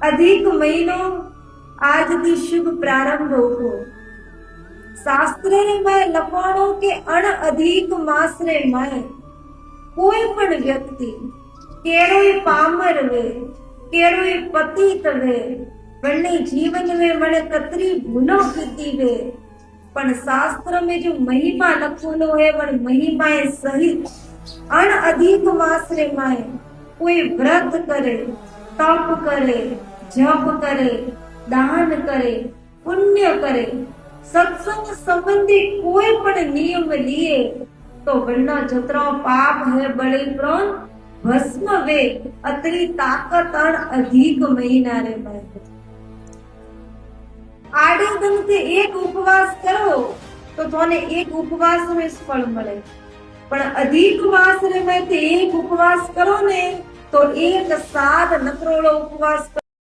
अधिक महीनो आज दी शुभ प्रारंभ हो। शास्त्रे में लखवाणो के अण अधिक मास रे में कोई पण व्यक्ति केरोय पामर वे केरोय पतित वे वने जीवन में मने कतरी भूलो कीती वे पण शास्त्र में जो महिमा लखोलो है वण महिमाए सहित अण अधिक मास रे में कोई व्रत करे तप करे जप करे दान करे पुण्य करे सत्संग संबंधी कोई पण नियम लिए तो वरना जतरा पाप है बड़े प्रण भस्म वे अतरी ताकत अण अधिक महीना रे में आड़े दिन से एक उपवास करो तो तोने एक उपवास में फल मिले पण अधिक मास रे में एक उपवास करो ने तो एक साथ नकरोड़ो उपवास